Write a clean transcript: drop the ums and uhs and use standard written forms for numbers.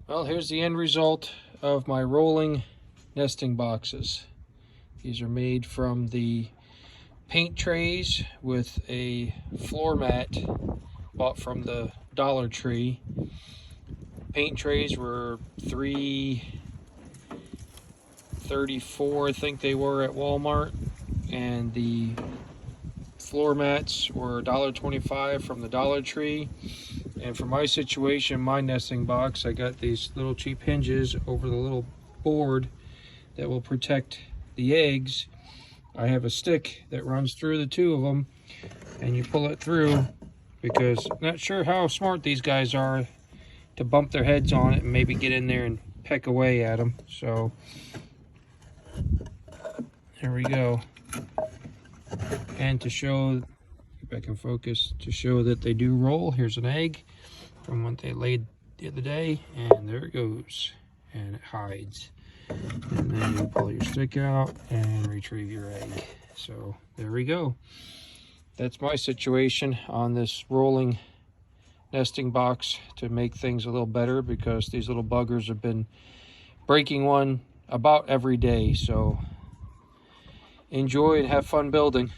Well, here's the end result of my rolling nesting boxes. These are made from the paint trays with a floor mat bought from the Dollar Tree. Paint trays were $3.34, I think they were, at Walmart, and the floor mats were $1.25 from the Dollar Tree. And for my situation, my nesting box, I got these little cheap hinges over the little board that will protect the eggs. I have a stick that runs through the two of them, and you pull it through, because I'm not sure how smart these guys are to bump their heads on it and maybe get in there and peck away at them. So there we go. And to show, if I can focus, to show that they do roll, here's an egg from what they laid the other day, and there it goes, and it hides. And then you pull your stick out and retrieve your egg. So there we go. That's my situation on this rolling nesting box to make things a little better, because these little buggers have been breaking one about every day. So enjoy and have fun building.